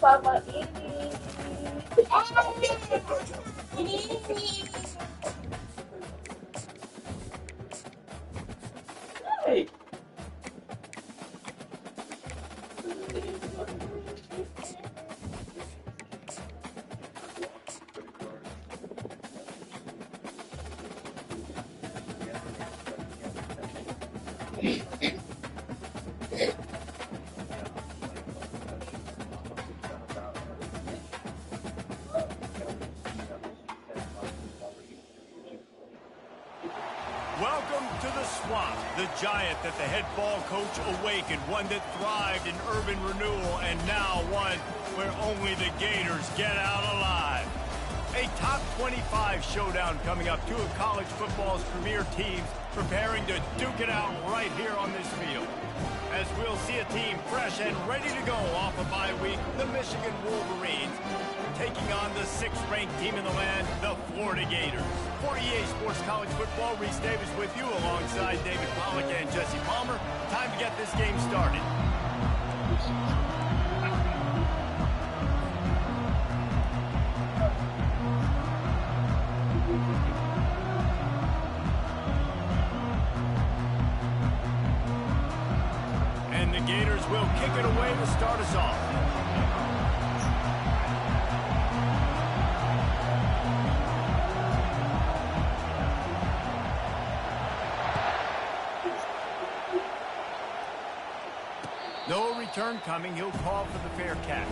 Papa ini. Hey. Welcome to the swamp, the giant that the head ball coach awakened, one that thrived in urban renewal, and now one where only the Gators get out alive. A top 25 showdown coming up, two of college football's premier teams preparing to duke it out right here on this field. As we'll see a team fresh and ready to go off a bye week, the Michigan Wolverines, taking on the 6th-ranked team in the land, the Florida Gators. For EA Sports College Football, Reese Davis with you alongside David Pollack and Jesse Palmer. Time to get this game started. And the Gators will kick it away to start us off. No return coming. He'll call for the fair catch.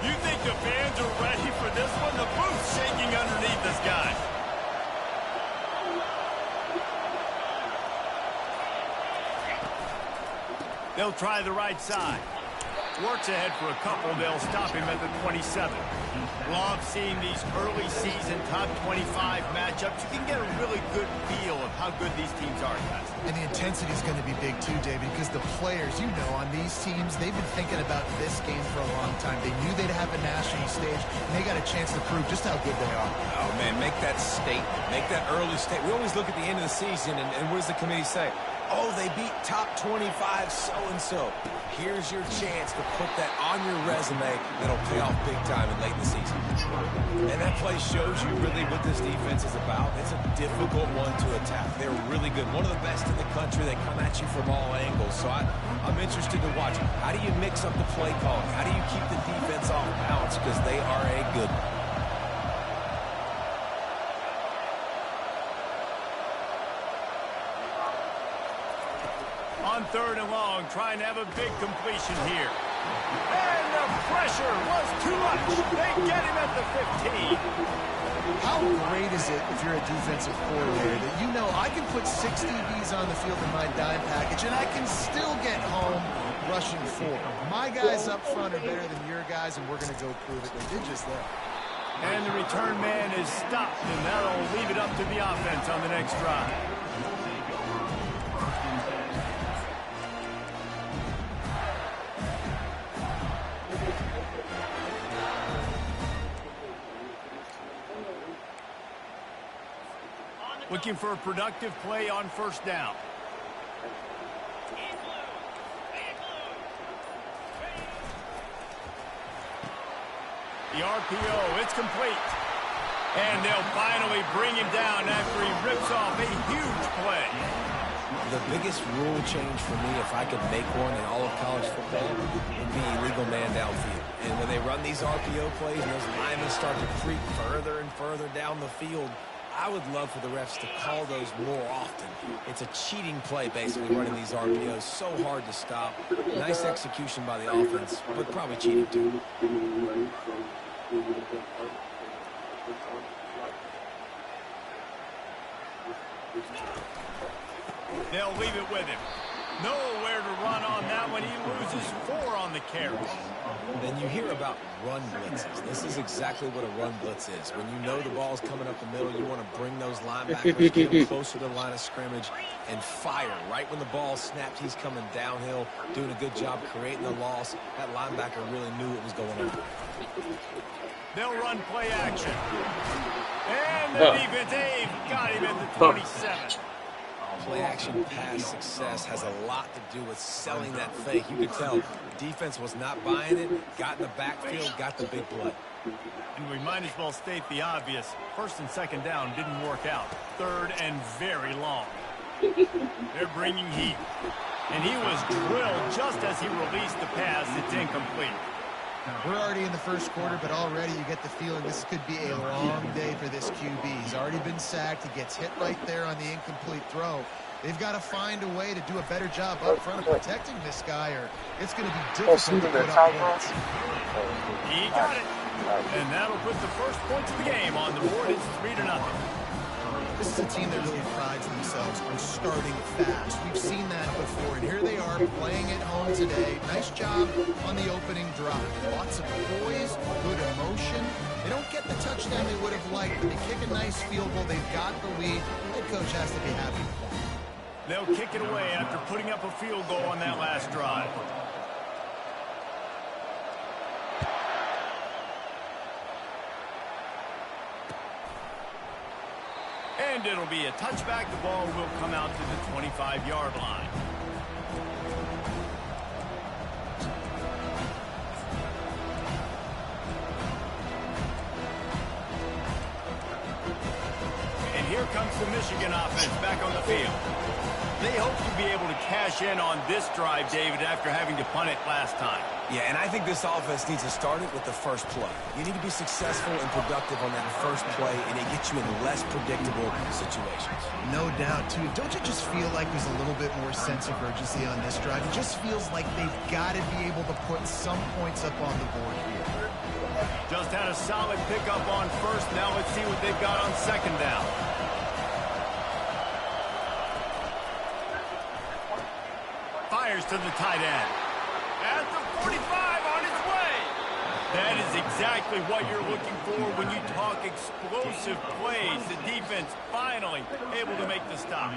You think the fans are ready for this one? The booth's shaking underneath this guy. They'll try the right side. Works ahead for a couple. They'll stop him at the 27. Love seeing these early season top 25 matchups. You can get a really good feel of how good these teams are, guys. And the intensity is going to be big too, David, because the players, you know, on these teams, they've been thinking about this game for a long time. They knew they'd have a national stage, and they got a chance to prove just how good they are. Oh, man, make that statement. Make that early statement. We always look at the end of the season, and what does the committee say? Oh, they beat top 25 so-and-so. Here's your chance to put that on your resume that'll pay off big time in late in the season. And that play shows you really what this defense is about. It's a difficult one to attack. They're really good. One of the best in the country. They come at you from all angles. So I'm interested to watch. How do you mix up the play calling? How do you keep the defense off balance? Because they are a good one. On 3rd and long, trying to have a big completion here. And the pressure was too much. They get him at the 15. How great is it if you're a defensive coordinator that you know I can put 6 DBs on the field in my dime package and I can still get home rushing 4. My guys up front are better than your guys, and we're going to go prove it. They did just that. And the return man is stopped, and that'll leave it up to the offense on the next drive. Looking for a productive play on 1st down. The RPO, it's complete. And they'll finally bring him down after he rips off a huge play. The biggest rule change for me, if I could make one in all of college football, would be illegal man downfield. And when they run these RPO plays and those linemen start to creep further and further down the field, I would love for the refs to call those more often. It's a cheating play, basically, running these RPOs. So hard to stop. Nice execution by the offense, but probably cheating too. They'll leave it with him. Nowhere to run on that one. He loses 4 on the carry. Then you hear about run blitzes. This is exactly what a run blitz is. When you know the ball's coming up the middle, you want to bring those linebackers, get them closer to the line of scrimmage, and fire. Right when the ball snapped, he's coming downhill, doing a good job creating the loss. That linebacker really knew what was going on. They'll run play action. And the defense, Dave, got him at the 27. Play-action pass success has a lot to do with selling that fake. You could tell defense was not buying it, got in the backfield, got the big play. And we might as well state the obvious. 1st and 2nd down didn't work out. 3rd and very long. They're bringing heat. And he was drilled just as he released the pass. It's incomplete. Now, we're already in the first quarter, but already you get the feeling this could be a long day for this QB. He's already been sacked. He gets hit right there on the incomplete throw. They've got to find a way to do a better job up front of protecting this guy, or it's going to be difficult to put up points. He got it. And that'll put the first points of the game on the board. It's 3-0. This is a team that really prides themselves on starting fast. We've seen that before, and here they are playing at home today. Nice job on the opening drive. Lots of poise, good emotion. They don't get the touchdown they would have liked, but they kick a nice field goal. They've got the lead. Head coach has to be happy with that. They'll kick it away after putting up a field goal on that last drive. And it'll be a touchback. The ball will come out to the 25-yard line. And here comes the Michigan offense back on the field. They hope to be able to cash in on this drive, David, after having to punt it last time. Yeah, and I think this offense needs to start it with the first play. You need to be successful and productive on that first play, and it gets you in less predictable situations. No doubt, too. Don't you just feel like there's a little bit more sense of urgency on this drive? It just feels like they've got to be able to put some points up on the board here. Just had a solid pickup on first. Now let's see what they've got on 2nd down. Fires to the tight end. At the 45 on its way. That is exactly what you're looking for when you talk explosive plays. The defense finally able to make the stop.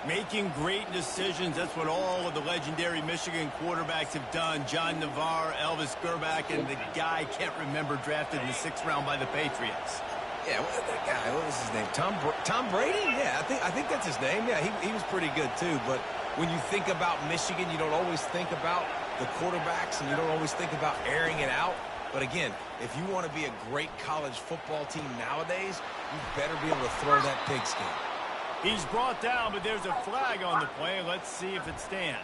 Making great decisions. That's what all of the legendary Michigan quarterbacks have done. John Navarre, Elvis Gerbach, and the guy can't remember drafted in the 6th round by the Patriots. Yeah, that guy, what was his name? Tom Brady? Yeah, I think that's his name. Yeah, he was pretty good too. But when you think about Michigan, you don't always think about the quarterbacks, and you don't always think about airing it out. But again, if you want to be a great college football team nowadays, you better be able to throw that pigskin. He's brought down, but there's a flag on the play. Let's see if it stands.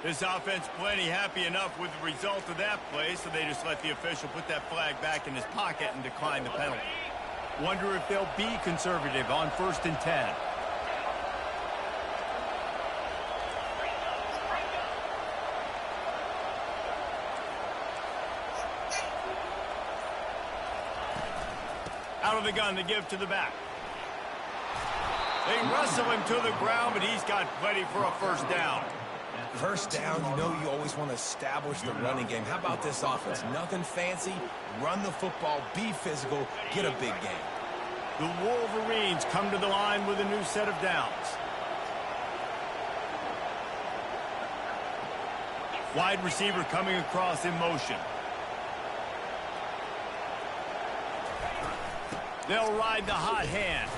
This offense plenty happy enough with the result of that play, so they just let the official put that flag back in his pocket and decline the penalty. Wonder if they'll be conservative on 1st and 10. Out of the gun to give to the back. They wrestle him to the ground, but he's got plenty for a 1st down. First down, you know you always want to establish the running game. How about this offense? Nothing fancy. Run the football, be physical, get a big game. The Wolverines come to the line with a new set of downs. Wide receiver coming across in motion. They'll ride the hot hand.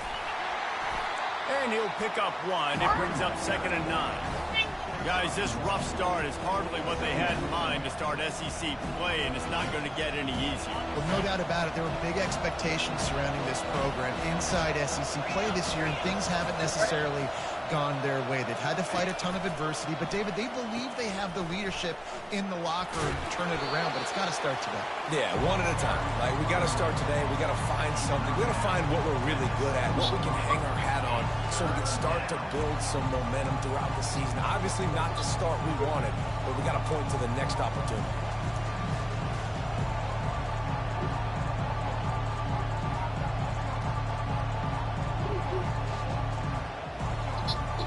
And he'll pick up 1. It brings up 2nd and 9. Guys, this rough start is hardly what they had in mind to start SEC play, and it's not going to get any easier. Well, no doubt about it. There were big expectations surrounding this program inside SEC play this year, and things haven't necessarily gone their way. They've had to fight a ton of adversity, but David, they believe they have the leadership in the locker room to turn it around, but it's got to start today. Yeah, one at a time. Like, we got to start today. We got to find something. We got to find what we're really good at, what we can hang our hat on, so we can start to build some momentum throughout the season. Obviously not the start we wanted, but we got to point to the next opportunity.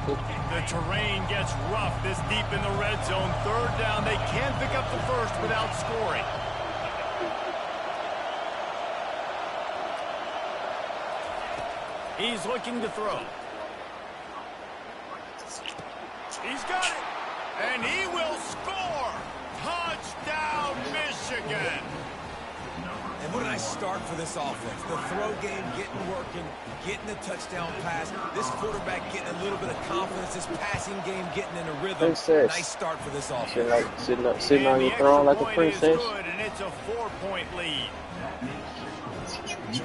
The terrain gets rough this deep in the red zone. Third down, they can't pick up the first without scoring. He's looking to throw. He's got it. And he will score. Touchdown, Michigan. And what a nice start for this offense. The throw game getting working, getting the touchdown pass. This quarterback getting a little bit of confidence. This passing game getting in a rhythm. Princess. Nice start for this offense. Sitting on your throne like a princess. Good, and it's a 4-point lead.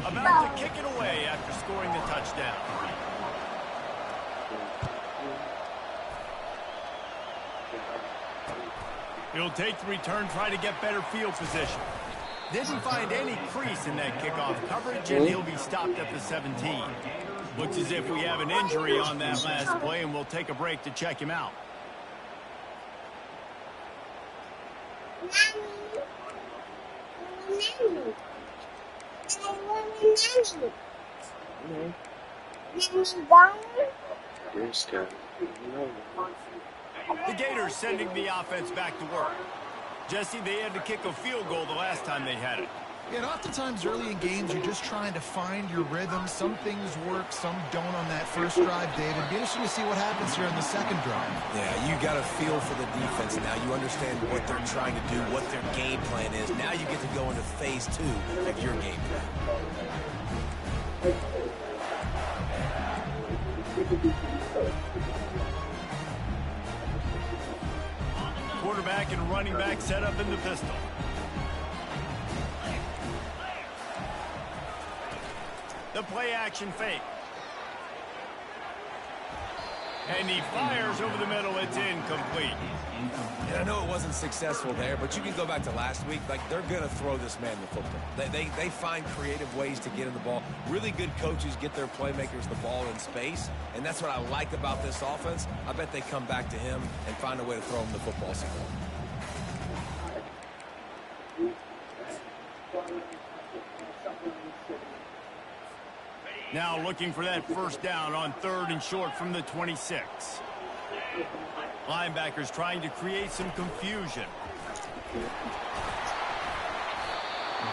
About to kick it away after scoring the touchdown. He'll take the return, try to get better field position. Didn't find any crease in that kickoff coverage, and he'll be stopped at the 17. Looks as if we have an injury on that last play, and we'll take a break to check him out. The Gators sending the offense back to work. Jesse, they had to kick a field goal the last time they had it. Yeah, and oftentimes early in games, you're just trying to find your rhythm. Some things work, some don't on that first drive, David. Be interesting to see what happens here in the second drive. Yeah, you got a feel for the defense now. You understand what they're trying to do, what their game plan is. Now you get to go into phase 2 of your game plan. Quarterback and running back set up in the pistol. The play action fake. And he fires over the middle. It's incomplete. And I know it wasn't successful there, but you can go back to last week. Like, they're going to throw this man the football. They find creative ways to get in the ball. Really good coaches get their playmakers the ball in space, and that's what I like about this offense. I bet they come back to him and find a way to throw him the football some more. Now looking for that first down on 3rd and short from the 26. Linebackers trying to create some confusion.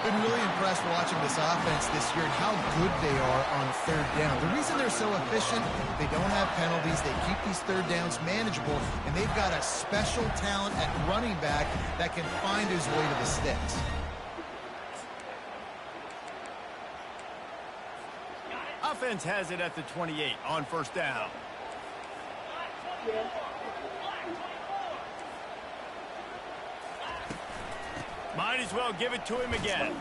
Been really impressed watching this offense this year and how good they are on 3rd down. The reason they're so efficient, they don't have penalties. They keep these 3rd downs manageable, and they've got a special talent at running back that can find his way to the sticks. Offense has it at the 28 on 1st down. Might as well give it to him again.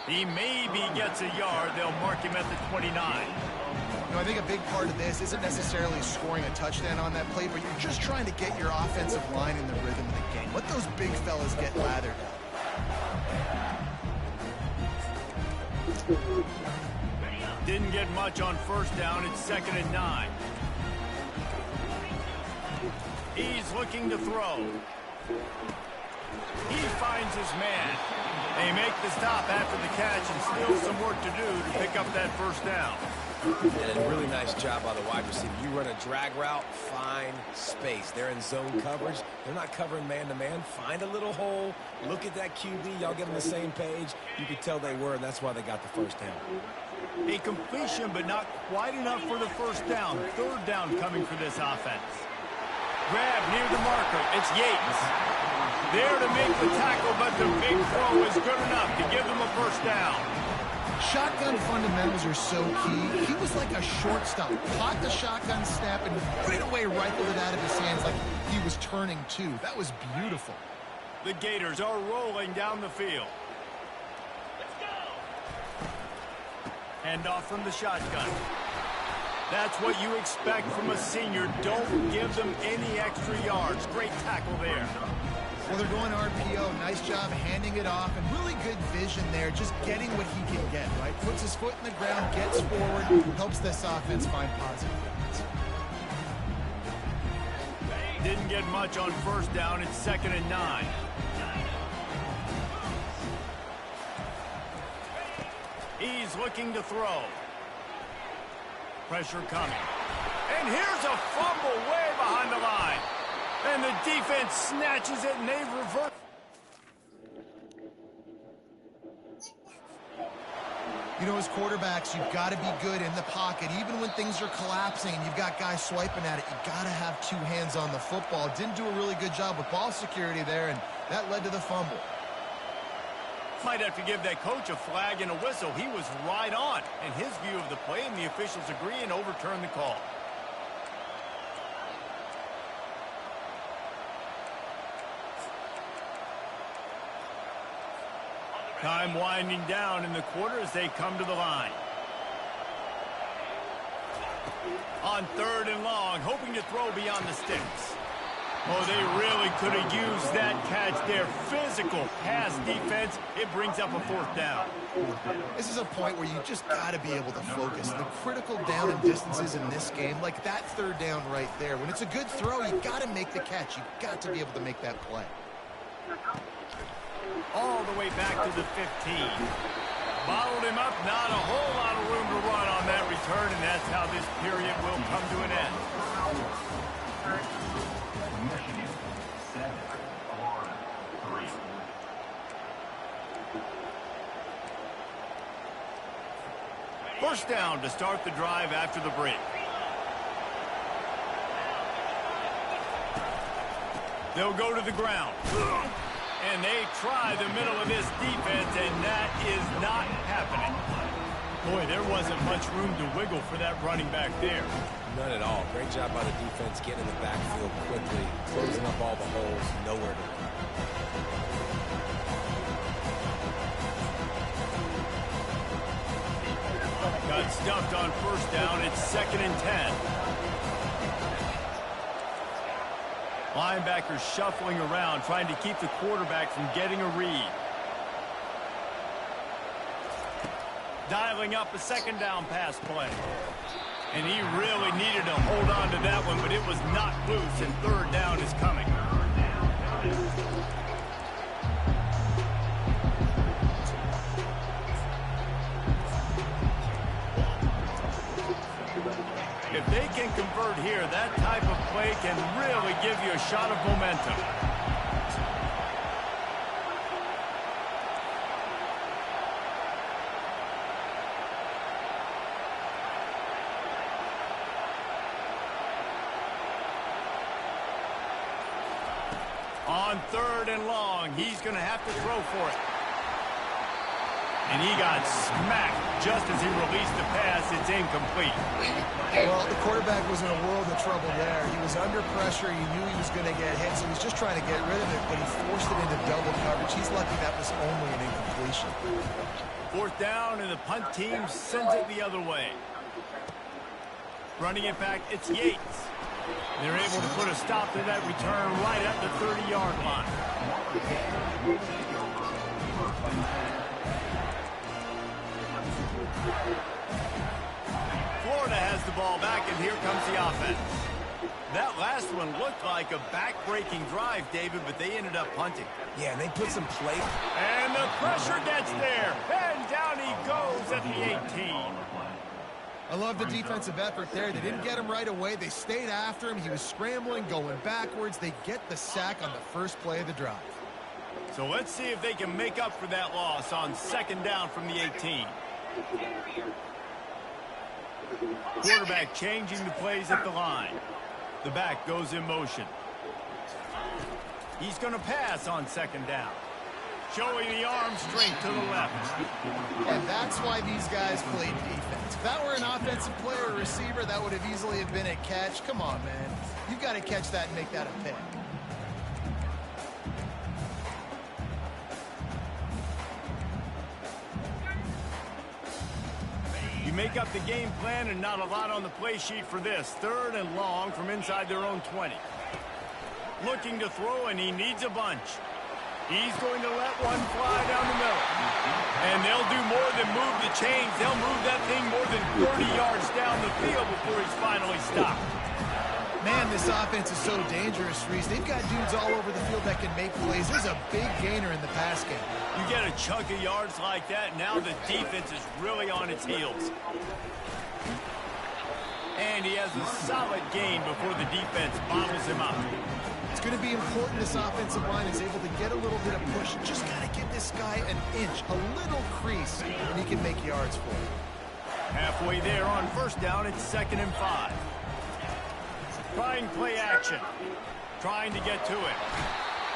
He maybe gets a yard. They'll mark him at the 29. You know, I think a big part of this isn't necessarily scoring a touchdown on that play, but you're just trying to get your offensive line in the rhythm of the game. Let those big fellas get lathered up. Didn't get much on 1st down. It's 2nd and 9. He's looking to throw. He finds his man. They make the stop after the catch and still some work to do to pick up that 1st down. And a really nice job by the wide receiver. You run a drag route, find space. They're in zone coverage. They're not covering man-to-man. Find a little hole. Look at that QB. Y'all get on the same page. You could tell they were, and that's why they got the 1st down. A completion, but not quite enough for the 1st down. 3rd down coming for this offense. Grab near the marker. It's Yates. There to make the tackle, but the big throw is good enough to give them a 1st down. Shotgun fundamentals are so key. He was like a shortstop. Caught the shotgun snap and right away rifled it out of his hands like he was turning too. That was beautiful. The Gators are rolling down the field. Hand off from the shotgun. That's what you expect from a senior. Don't give them any extra yards. Great tackle there. Well, they're going RPO. Nice job handing it off, and really good vision there, just getting what he can get, right? Puts his foot in the ground, gets forward, helps this offense find positive yards. Didn't get much on 1st down. It's 2nd and 9. He's looking to throw. Pressure coming. And here's a fumble way behind the line. And the defense snatches it, and they revert. You know, as quarterbacks, you've got to be good in the pocket. Even when things are collapsing and you've got guys swiping at it, you've got to have two hands on the football. Didn't do a really good job with ball security there, and that led to the fumble. Might have to give that coach a flag and a whistle. He was right on in his view of the play, and the officials agree and overturn the call. Time winding down in the quarter as they come to the line. On 3rd and long, hoping to throw beyond the sticks. Oh, they really could have used that catch there. Physical pass defense. It brings up a 4th down. This is a point where you just got to be able to focus. The critical down and distances in this game, like that 3rd down right there. When it's a good throw, you got to make the catch. You've got to be able to make that play. All the way back to the 15. Bottled him up, not a whole lot of room to run on that return, and that's how this period will come to an end. First down to start the drive after the break. They'll go to the ground. And they try the middle of this defense, and that is not happening. Boy, there wasn't much room to wiggle for that running back there. None at all. Great job by the defense getting in the backfield quickly, closing up all the holes, nowhere to run. Got stuffed on first down. It's 2nd and 10. Linebackers shuffling around, trying to keep the quarterback from getting a read. Dialing up a 2nd down pass play. And he really needed to hold on to that one, but it was not loose, and 3rd down is coming. If they can convert here, that type of play can really give you a shot of momentum. On 3rd and long, he's going to have to throw for it. And he got smacked just as he released the pass. It's incomplete. Well, the quarterback was in a world of trouble there. He was under pressure. He knew he was going to get hit, so he was just trying to get rid of it, but he forced it into double coverage. He's lucky that was only an incompletion. 4th down, and the punt team sends it the other way. Running it back, it's Yates. They're able to put a stop to that return right at the 30-yard line. Florida has the ball back, and here comes the offense. That last one looked like a back-breaking drive, David, but they ended up punting. Yeah, and they put some play. And the pressure gets there, and down he goes at the 18. I love the defensive effort there. They didn't get him right away. They stayed after him. He was scrambling, going backwards. They get the sack on the first play of the drive. So let's see if they can make up for that loss on 2nd down from the 18. Quarterback changing the plays at the line. The back goes in motion. He's going to pass on 2nd down. Showing the arm strength to the left. And that's why these guys play defense. If that were an offensive player or receiver, that would have easily have been a catch. Come on, man. You've got to catch that and make that a pick. You make up the game plan and not a lot on the play sheet for this. 3rd and long from inside their own 20. Looking to throw, and he needs a bunch. He's going to let one fly down the middle. And they'll do more than move the chains. They'll move that thing more than 30 yards down the field before he's finally stopped. Man, this offense is so dangerous, Reese. They've got dudes all over the field that can make plays. There's a big gainer in the pass game. You get a chunk of yards like that, now the defense is really on its heels. And he has a solid gain before the defense bottles him up. It's going to be important this offensive line is able to get a little bit of push. Just got to give this guy an inch, a little crease, and he can make yards for it. Halfway there on first down, it's 2nd and 5. Trying play action. Trying to get to it.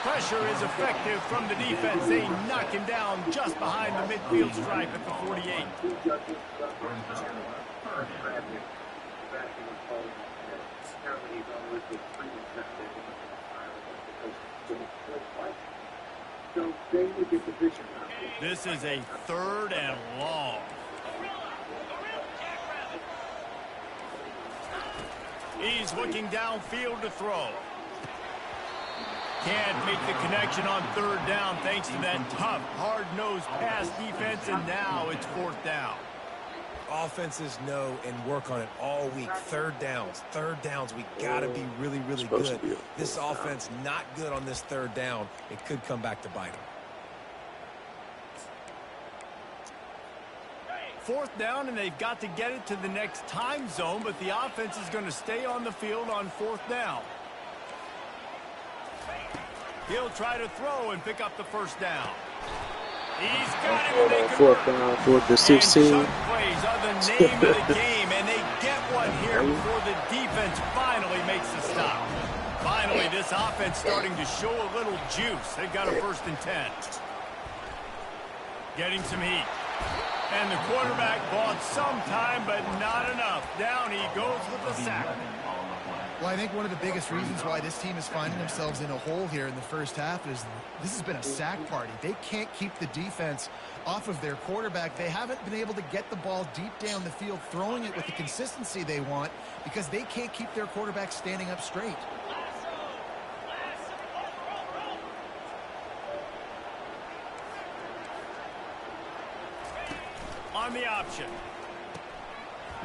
Pressure is effective from the defense. They knock him down just behind the midfield stripe at the 48. This is a 3rd and long. He's looking downfield to throw. Can't make the connection on 3rd down thanks to that tough, hard-nosed pass defense, and now it's 4th down. Offenses know and work on it all week. Third downs, we got to be really, really good. This offense not good on this 3rd down. It could come back to bite them. 4th down, and they've got to get it to the next time zone, but the offense is going to stay on the field on 4th down. He'll try to throw and pick up the 1st down. He's got it, and 4th down for the 16. And chunk plays are the name of the game, and they get one here before the defense finally makes the stop. Finally, this offense starting to show a little juice. They've got a 1st and 10. Getting some heat. And the quarterback bought some time, but not enough. Down he goes with the sack. Well, I think one of the biggest reasons why this team is finding themselves in a hole here in the first half is this has been a sack party. They can't keep the defense off of their quarterback. They haven't been able to get the ball deep down the field, throwing it with the consistency they want because they can't keep their quarterback standing up straight. On the option.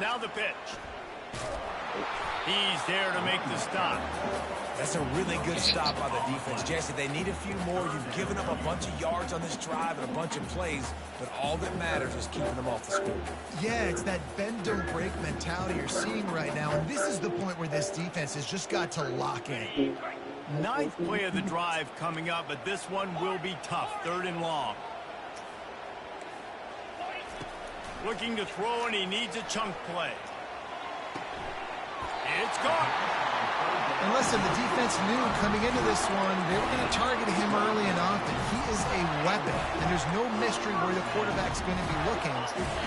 Now the pitch. He's there to make the stop. That's a really good stop by the defense. Jesse, they need a few more. You've given up a bunch of yards on this drive and a bunch of plays, but all that matters is keeping them off the score. Yeah, it's that bend, don't break mentality you're seeing right now, and this is the point where this defense has just got to lock in. 9th play of the drive coming up, but this one will be tough. 3rd and long. Looking to throw, and he needs a chunk play. It's gone. And listen, the defense knew coming into this one, they were going to target him early and often. He is a weapon, and there's no mystery where the quarterback's going to be looking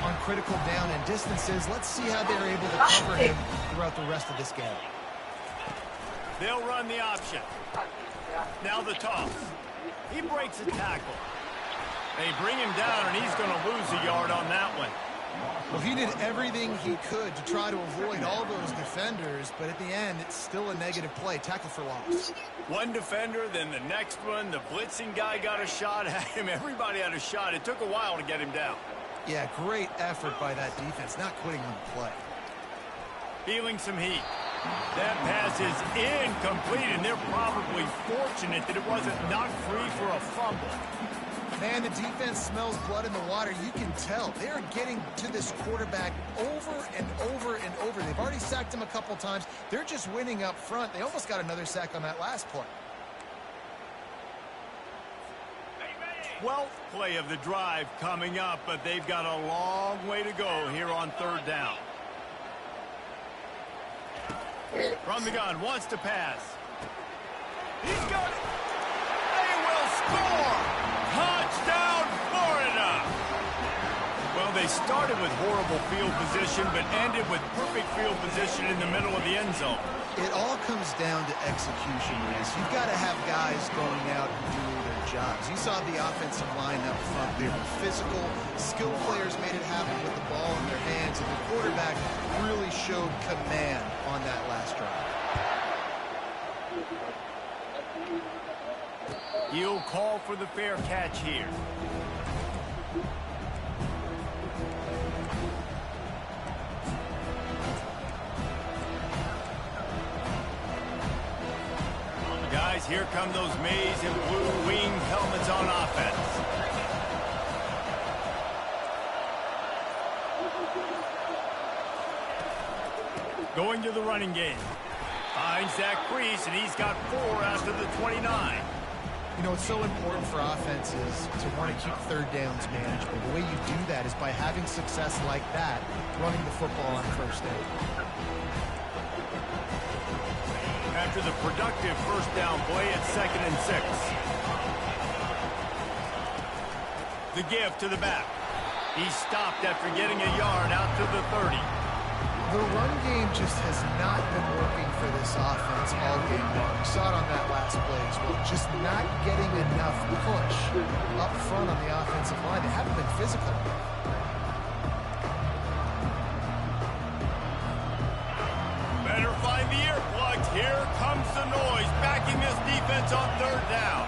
on critical down and distances. Let's see how they're able to cover him throughout the rest of this game. They'll run the option. Now the toss. He breaks a tackle. They bring him down, and he's going to lose a yard on that one. Well, he did everything he could to try to avoid all those defenders, but at the end, it's still a negative play. Tackle for loss. One defender, then the next one. The blitzing guy got a shot at him. Everybody had a shot. It took a while to get him down. Yeah, great effort by that defense, not quitting on the play. Feeling some heat. That pass is incomplete, and they're probably fortunate that it wasn't knocked free for a fumble. Man, the defense smells blood in the water. You can tell. They're getting to this quarterback over and over and over. They've already sacked him a couple times. They're just winning up front. They almost got another sack on that last play. 12th play of the drive coming up, but they've got a long way to go here on 3rd down. From the gun, wants to pass. He's got it. They will score. Touchdown, Florida! Well, they started with horrible field position, but ended with perfect field position in the middle of the end zone. It all comes down to execution, Reese. You've got to have guys going out and doing their jobs. You saw the offensive line up front. They were physical. Skilled players made it happen with the ball in their hands, and the quarterback really showed command on that last drive. He'll call for the fair catch here. Guys, here come those maize and blue winged helmets on offense. Going to the running game. Finds that crease, and he's got 4 out to the 29. You know, it's so important for offenses to want to keep third downs manageable. The way you do that is by having success like that, running the football on first down. After the productive first down play at 2nd and 6. The give to the back. He stopped after getting a yard out to the 30. The run game just has not been working for this offense all game long. We saw it on that last play as well. Just not getting enough push up front on the offensive line. They haven't been physical. Better find the earplugs. Here comes the noise, backing this defense on 3rd down.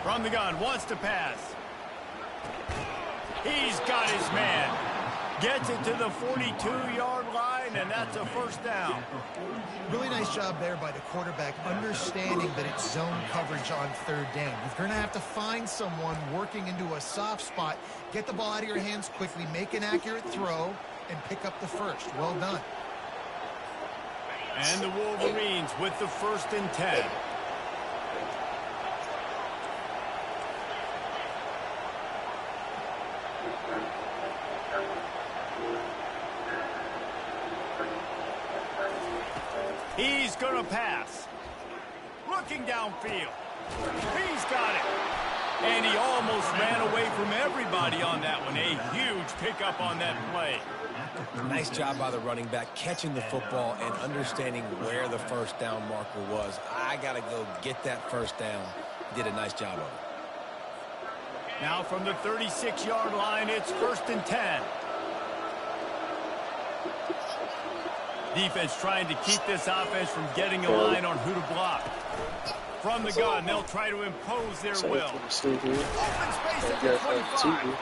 From the gun, wants to pass. He's got his man. Gets it to the 42-yard line, and that's a first down. Really nice job there by the quarterback, understanding that it's zone coverage on 3rd down. You're going to have to find someone working into a soft spot, get the ball out of your hands quickly, make an accurate throw, and pick up the first. Well done. And the Wolverines with the 1st and 10. He's going to pass. Looking downfield. He's got it. And he almost ran away from everybody on that one. A huge pickup on that play. Nice job by the running back, catching the football and understanding where the first down marker was. I got to go get that first down. He did a nice job of it. Now from the 36-yard line, it's 1st and 10. Defense trying to keep this offense from getting a line on who to block. From the gun, they'll try to impose their will. Open space at the 25.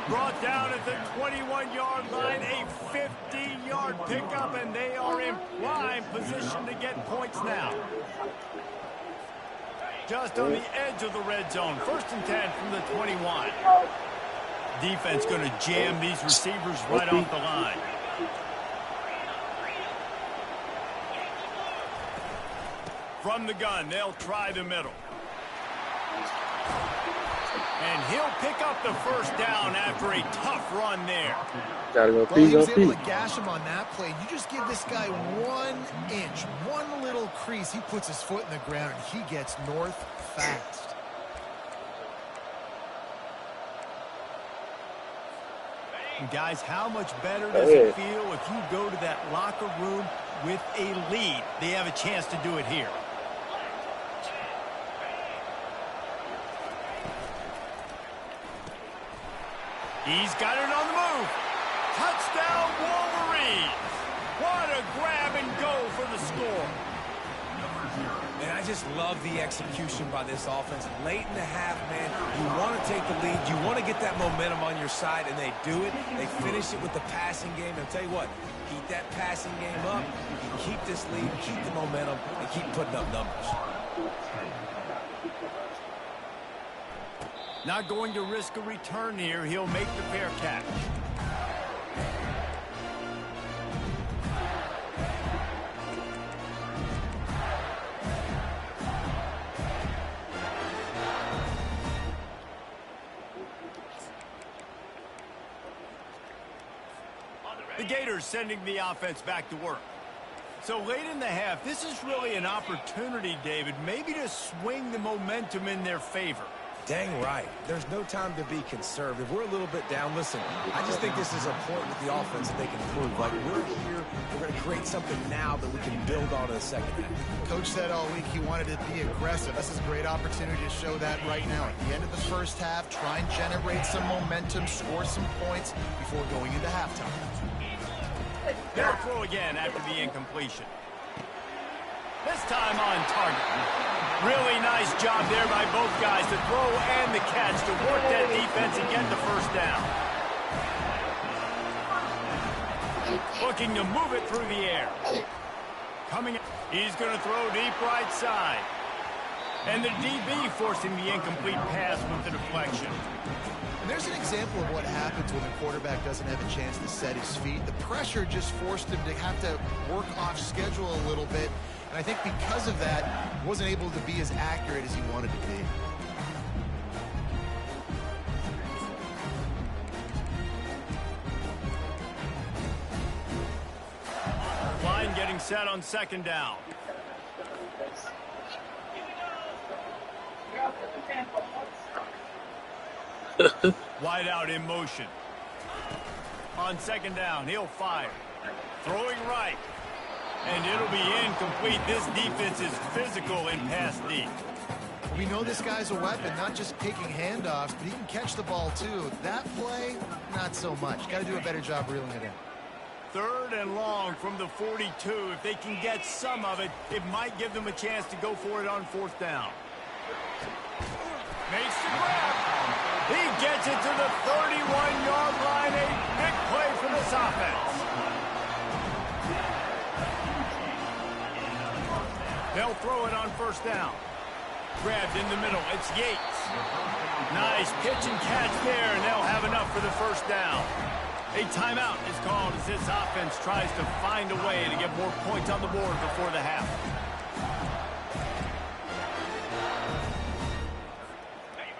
Brought down at the 21-yard line, a 50-yard pickup, and they are in prime position to get points now. Just on the edge of the red zone. 1st and 10 from the 21. Defense going to jam these receivers right off the line. From the gun, they'll try the middle. And he'll pick up the first down after a tough run there. Well, he was able to gash him on that play. You just give this guy 1 inch, one little crease. He puts his foot in the ground, and he gets north fast. And guys, how much better does it feel if you go to that locker room with a lead? They have a chance to do it here. He's got it on the move. Touchdown, Wolverines. What a grab and go for the score. And I just love the execution by this offense. Late in the half, man, you want to take the lead. You want to get that momentum on your side, and they do it. They finish it with the passing game. And I'll tell you what, keep that passing game up. You can keep this lead, keep the momentum, and keep putting up numbers. Not going to risk a return here. He'll make the fair catch. The Gators sending the offense back to work. So late in the half, this is really an opportunity, David, maybe to swing the momentum in their favor. Dang right. There's no time to be conservative. We're a little bit down. Listen, I just think this is a point with the offense that they can improve. Like, we're here, we're going to create something now that we can build on in the second half. Coach said all week he wanted to be aggressive. This is a great opportunity to show that right now. At the end of the first half, try and generate some momentum, score some points before going into halftime. They'll throw again after the incompletion. This time on target. Really nice job there by both guys, the throw and the catch, to work that defense and get the first down. Looking to move it through the air. Coming, he's going to throw deep right side. And the DB forcing the incomplete pass with the deflection. And there's an example of what happens when the quarterback doesn't have a chance to set his feet. The pressure just forced him to have to work off schedule a little bit. And I think because of that, he wasn't able to be as accurate as he wanted to be. Line getting set on second down. Wide out in motion. On second down, he'll fire. Throwing right. And it'll be incomplete. This defense is physical in pass deep. We know this guy's a weapon, not just taking handoffs, but he can catch the ball too. That play, not so much. Got to do a better job reeling it in. 3rd and long from the 42. If they can get some of it, it might give them a chance to go for it on 4th down. Makes the grab. He gets it to the 31-yard line. A big play for this offense. They'll throw it on 1st down. Grabbed in the middle. It's Yates. Nice pitch and catch there, and they'll have enough for the 1st down. A timeout is called as this offense tries to find a way to get more points on the board before the half.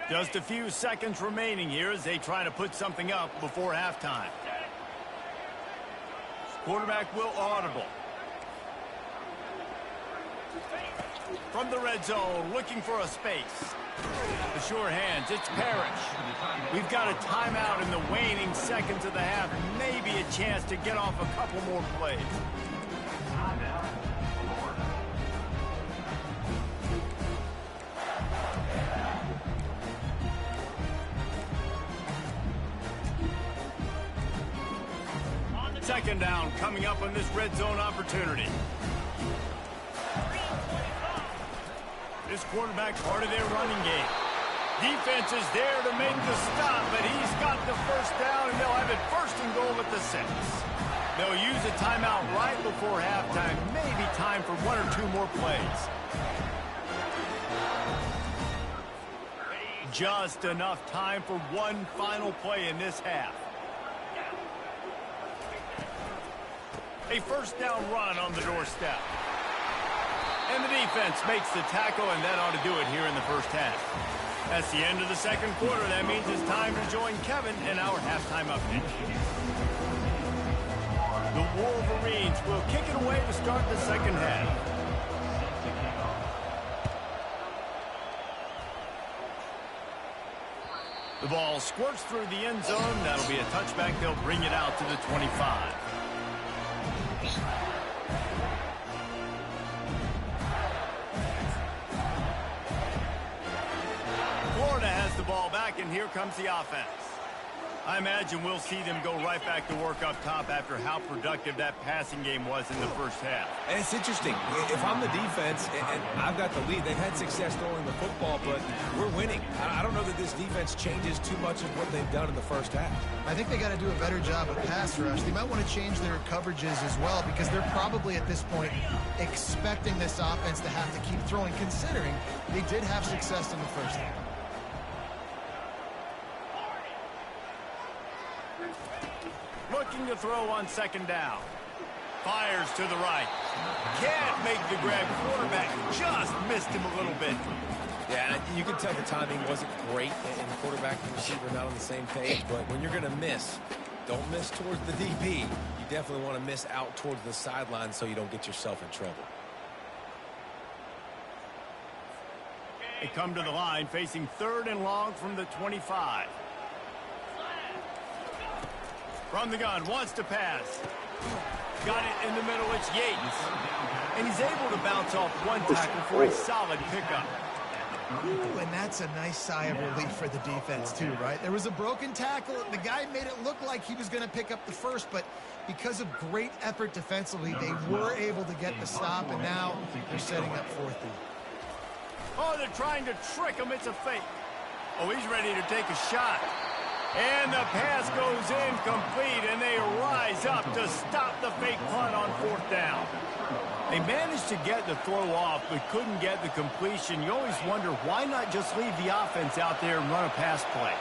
Just a few seconds remaining here as they try to put something up before halftime. Quarterback will audible. From the red zone, looking for a space. The sure hands, it's Parrish. We've got a timeout in the waning seconds of the half. Maybe a chance to get off a couple more plays. Second down coming up on this red zone opportunity. This quarterback part of their running game. Defense is there to make the stop, but he's got the 1st down, and they'll have it 1st and goal at the 6. They'll use a timeout right before halftime. Maybe time for 1 or 2 more plays. Just enough time for one final play in this half. A 1st down run on the doorstep. And the defense makes the tackle, and that ought to do it here in the 1st half. That's the end of the 2nd quarter. That means it's time to join Kevin in our halftime update. The Wolverines will kick it away to start the 2nd half. The ball squirts through the end zone. That'll be a touchback. They'll bring it out to the 25. Florida has the ball back, and here comes the offense. I imagine we'll see them go right back to work up top after how productive that passing game was in the 1st half. And it's interesting. If I'm the defense and I've got the lead, they've had success throwing the football, but we're winning. I don't know that this defense changes too much of what they've done in the 1st half. I think they got to do a better job of pass rush. They might want to change their coverages as well, because they're probably at this point expecting this offense to have to keep throwing, considering they did have success in the 1st half. Looking to throw on 2nd down. Fires to the right. Can't make the grab. Quarterback just missed him a little bit. Yeah, you can tell the timing wasn't great, and the quarterback and receiver not on the same page, but when you're going to miss, don't miss towards the DB. You definitely want to miss out towards the sideline so you don't get yourself in trouble. They come to the line facing 3rd and long from the 25. From the gun, wants to pass. Got it in the middle, it's Yates. And he's able to bounce off one tackle for a solid pickup. Ooh, and that's a nice sigh of relief for the defense too, right? There was a broken tackle. The guy made it look like he was going to pick up the 1st, but because of great effort defensively, they were able to get the stop, and now they're setting up 4th down. Oh, they're trying to trick him. It's a fake. Oh, he's ready to take a shot. And the pass goes incomplete, and they rise up to stop the fake punt on 4th down. They managed to get the throw off, but couldn't get the completion. You always wonder, why not just leave the offense out there and run a pass play?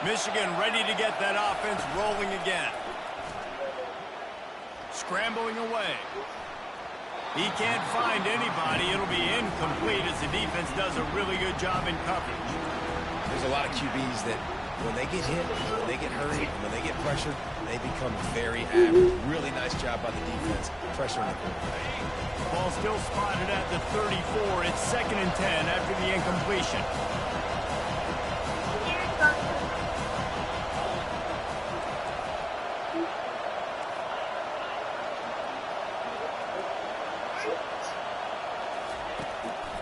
Michigan ready to get that offense rolling again. Scrambling away. He can't find anybody. It'll be incomplete as the defense does a really good job in coverage. There's a lot of QBs that when they get hit, when they get hurried, when they get pressured, they become very average. Really nice job by the defense pressuring the quarterback. Ball still spotted at the 34. It's 2nd and 10 after the incompletion.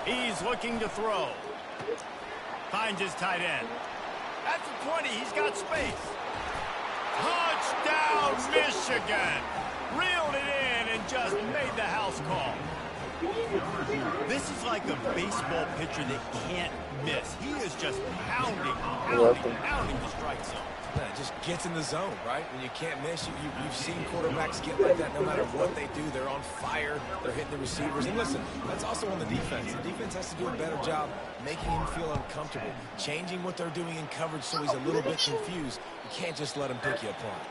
He's looking to throw. Finds his tight end. At the 20, he's got space. Touchdown, Michigan! Reeled it in and just made the house call. This is like a baseball pitcher that can't miss. He is just pounding the strike zone. Yeah, it just gets in the zone, right? When you can't miss, you've seen quarterbacks get like that no matter what they do. They're on fire. They're hitting the receivers. And listen, that's also on the defense. The defense has to do a better job making him feel uncomfortable, changing what they're doing in coverage so he's a little bit confused. You can't just let him pick you apart.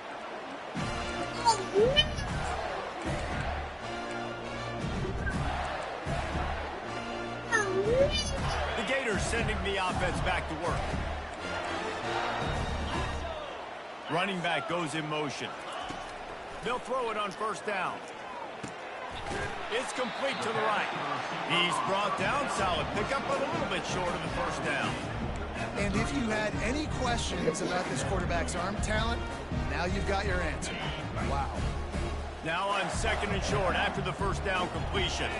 The Gators sending the offense back to work. Running back goes in motion. They'll throw it on 1st down. It's complete to the right. He's brought down. Solid pickup, but a little bit short of the 1st down. And if you had any questions about this quarterback's arm talent, now you've got your answer. Wow. Now on 2nd and short after the 1st down completion.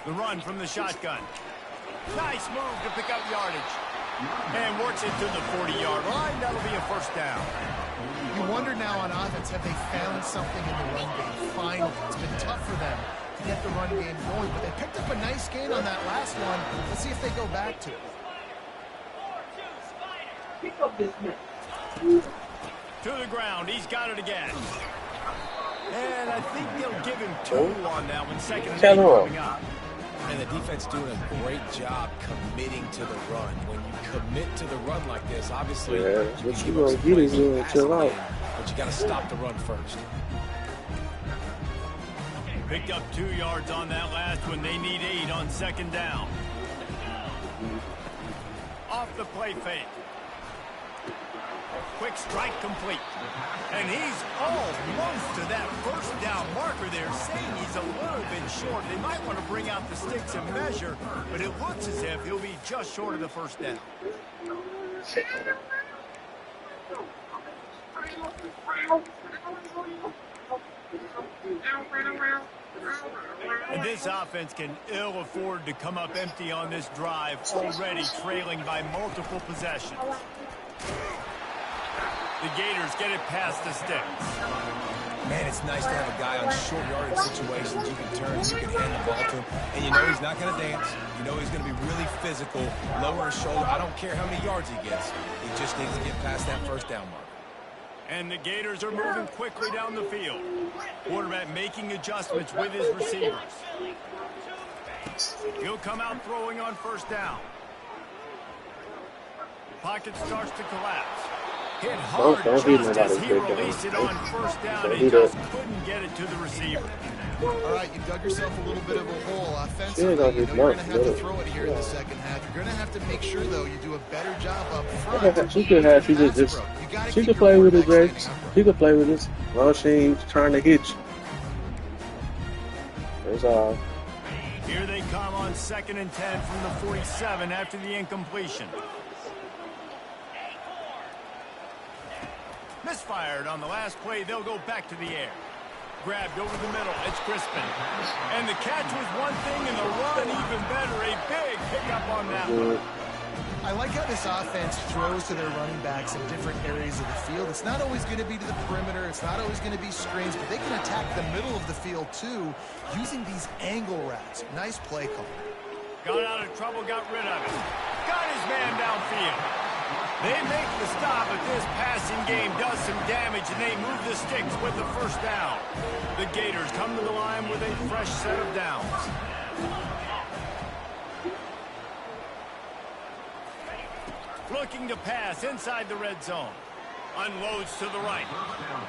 The run from the shotgun. Nice move to pick up yardage. And works it to the 40-yard line. That'll be a 1st down. You wonder now on offense, have they found something in the run game? Finally, it's been tough for them to get the run game going, but they picked up a nice gain on that last one. Let's see if they go back to it. To the ground. He's got it again. And I think they'll give him 2 on that one. 2nd and 8 coming up. And the defense doing a great job committing to the run. When you commit to the run like this, obviously, Yeah, you what can you give gonna up get is some gonna chill out. but you got to stop the run first. Picked up 2 yards on that last one. They need 8 on 2nd down. Off the play fake. Quick strike complete. And he's almost to that 1st down marker there, saying he's a little bit short. They might want to bring out the sticks and measure, but it looks as if he'll be just short of the 1st down. And this offense can ill afford to come up empty on this drive, already trailing by multiple possessions. The Gators get it past the sticks. Man, it's nice to have a guy on short yardage situations. You can turn, you can hand the ball to him, and you know he's not going to dance. You know he's going to be really physical, lower his shoulder. I don't care how many yards he gets. He just needs to get past that 1st down mark. And the Gators are moving quickly down the field. Quarterback making adjustments with his receivers. He'll come out throwing on 1st down. Pocket starts to collapse. Hit hard just as he released it on 1st down. He just couldn't get it to the receiver. All right, you dug yourself a little bit of a hole offensively. You know you're going to have to throw it here in the 2nd half. You're going to have to make sure, though, you do a better job up front. She could have. She could play with it, Jay. She could play with it. Well, she ain't trying to hit you. That's all. Here they come on 2nd and 10 from the 47 after the incompletion. Misfired on the last play. They'll go back to the air. Grabbed over the middle. It's Crispin. And the catch was one thing, and the run even better. A big pickup on that one. I like how this offense throws to their running backs in different areas of the field. It's not always going to be to the perimeter. It's not always going to be screens, but they can attack the middle of the field, too, using these angle routes. Nice play call. Got out of trouble, got rid of it. Got his man downfield. They make the stop, but this passing game does some damage, and they move the sticks with the first down. The Gators come to the line with a fresh set of downs. Looking to pass inside the red zone. Unloads to the right.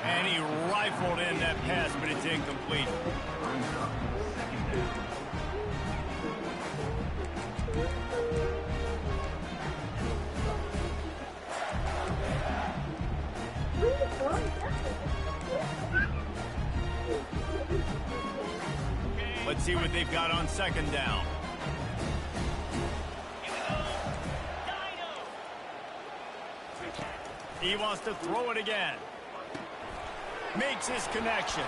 And he rifled in that pass, but it's incomplete. Let's see what they've got on second down. He wants to throw it again. Makes his connection.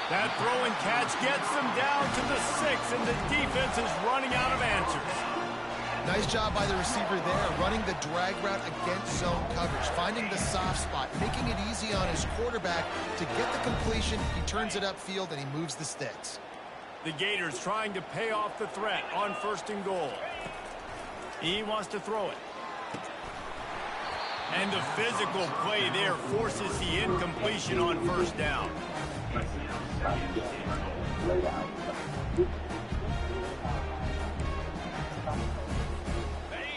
That throw and catch gets them down to the 6, and the defense is running out of answers. Nice job by the receiver there, running the drag route against zone coverage, finding the soft spot, making it easy on his quarterback to get the completion. He turns it upfield, and he moves the sticks. The Gators trying to pay off the threat on 1st and goal. He wants to throw it. And the physical play there forces the incompletion on 1st down.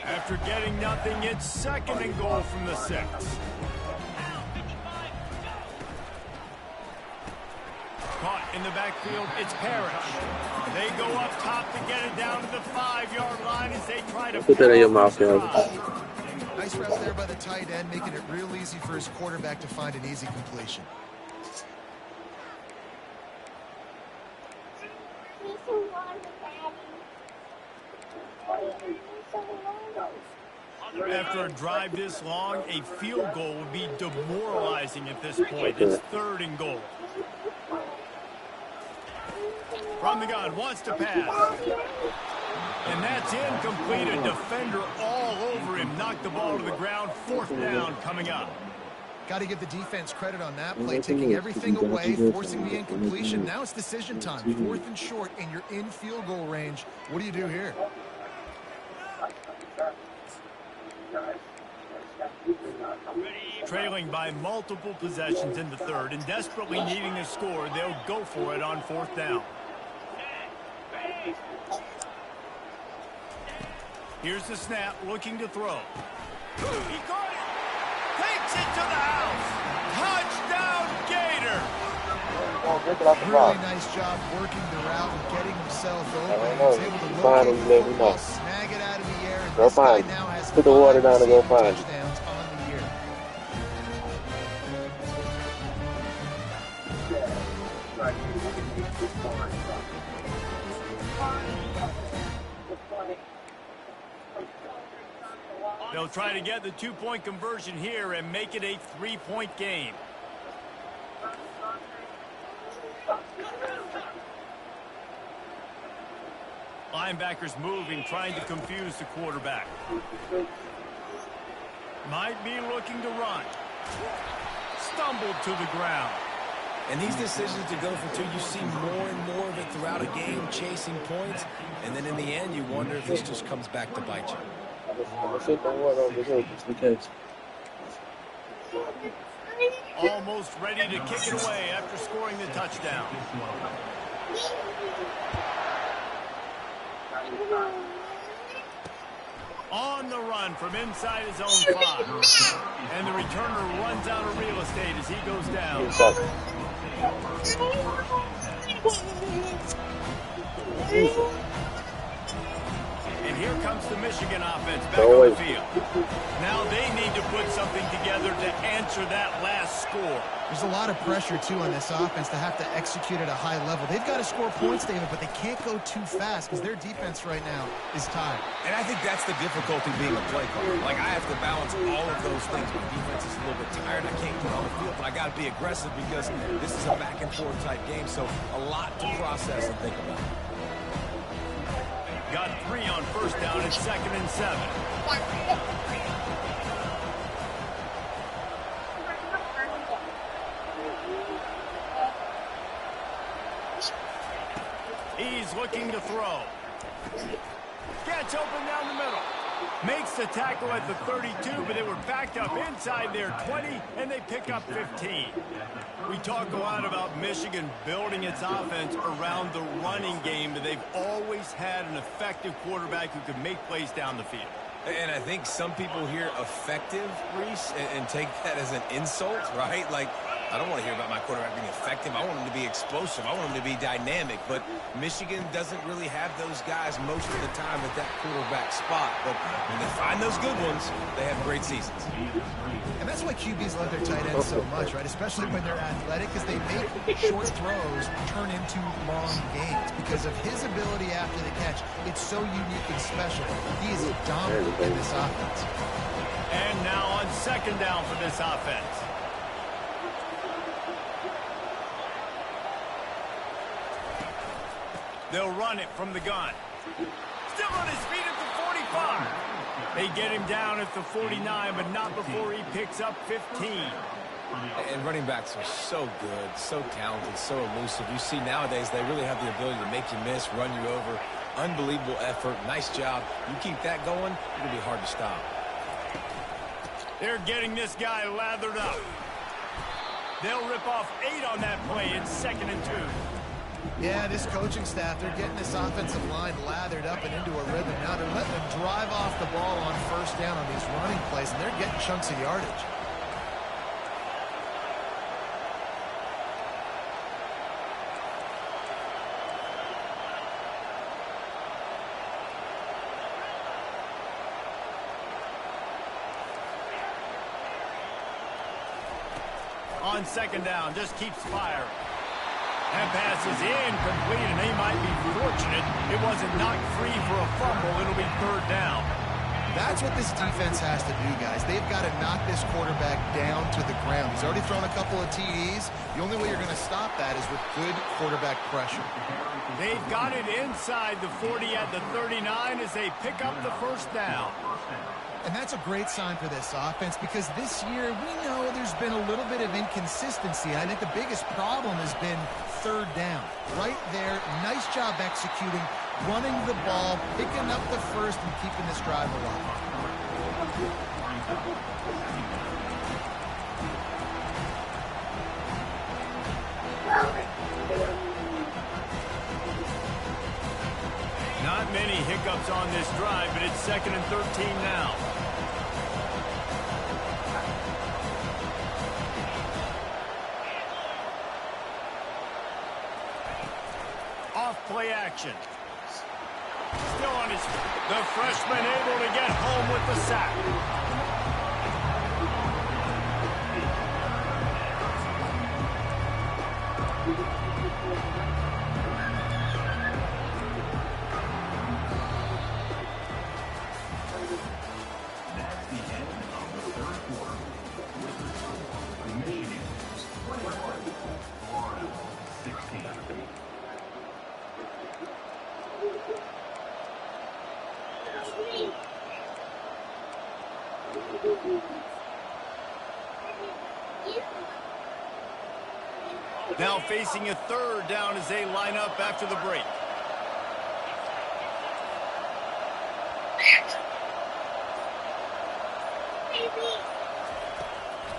After getting nothing, it's 2nd and goal from the 6. Caught in the backfield, it's Parrish. They go up top to get it down to the 5-yard line as they try to put that in your mouth, Kelvin. Nice route there by the tight end, making it real easy for his quarterback to find an easy completion. After a drive this long, a field goal would be demoralizing at this point. It's 3rd and goal. From the gun, wants to pass. And that's incomplete. A defender all over him. Knocked the ball to the ground. 4th down coming up. Got to give the defense credit on that play, taking everything away, forcing the incompletion. Now it's decision time. 4th and short, and you're in field goal range. What do you do here? Trailing by multiple possessions in the 3rd and desperately needing a score, they'll go for it on 4th down. Here's the snap, looking to throw. He caught it! Takes it to the house! Touchdown, Gator! Really nice job working the route and getting himself open. He was able to locate the football, snag it out of the air, and this guy now has 5 receiving touchdowns on the year. They'll try to get the 2-point conversion here and make it a 3-point game. Linebackers moving, trying to confuse the quarterback. Might be looking to run. Stumbled to the ground. And these decisions to go for 2, you see more and more of it throughout a game, chasing points. And then in the end, you wonder if this just comes back to bite you. Almost ready to kick it away after scoring the touchdown. On the run from inside his own 5. And the returner runs out of real estate as he goes down. And here comes the Michigan offense back on the field. Now they need to put something together to answer that last score. There's a lot of pressure, too, on this offense to have to execute at a high level. They've got to score points, David, but they can't go too fast because their defense right now is tired. And I think that's the difficulty being a play caller. Like, I have to balance all of those things. My defense is a little bit tired. I can't get on the field, but I got to be aggressive because this is a back-and-forth type game, so a lot to process and think about. Got 3 on 1st down and 2nd and 7. He's looking to throw. Gets open down the middle. Makes the tackle at the 32, but they were backed up inside their 20, and they pick up 15. We talk a lot about Michigan building its offense around the running game, but they've always had an effective quarterback who can make plays down the field. And I think some people hear effective, Reese, and take that as an insult, right? Like, I don't want to hear about my quarterback being effective. I want him to be explosive. I want him to be dynamic. But Michigan doesn't really have those guys most of the time at that quarterback spot. But when they find those good ones, they have great seasons. And that's why QBs love their tight ends so much, right? Especially when they're athletic, because they make short throws turn into long gains. Because of his ability after the catch, it's so unique and special. He is dominant in this offense. And now on second down for this offense. They'll run it from the gun. Still on his feet at the 45. They get him down at the 49, but not before he picks up 15. And running backs are so good, so talented, so elusive. You see nowadays they really have the ability to make you miss, run you over. Unbelievable effort. Nice job. You keep that going, it'll be hard to stop. They're getting this guy lathered up. They'll rip off 8 on that play. It's 2nd and 2. Yeah, this coaching staff, they're getting this offensive line lathered up and into a rhythm. Now they're letting them drive off the ball on first down on these running plays, and they're getting chunks of yardage. On second down, just keeps firing. That pass is incomplete, and they might be fortunate it wasn't knocked free for a fumble. It'll be 3rd down. That's what this defense has to do, guys. They've got to knock this quarterback down to the ground. He's already thrown a couple of TDs. The only way you're going to stop that is with good quarterback pressure. They've got it inside the 40 at the 39 as they pick up the 1st down. And that's a great sign for this offense because this year we know there's been a little bit of inconsistency. I think the biggest problem has been 3rd down. Right there, nice job executing, running the ball, picking up the 1st, and keeping this drive alive. Not many hiccups on this drive, but it's 2nd and 13 now. Off-play action. Still on his feet. The freshman able to get home with the sack. Now facing a 3rd down as they line up after the break.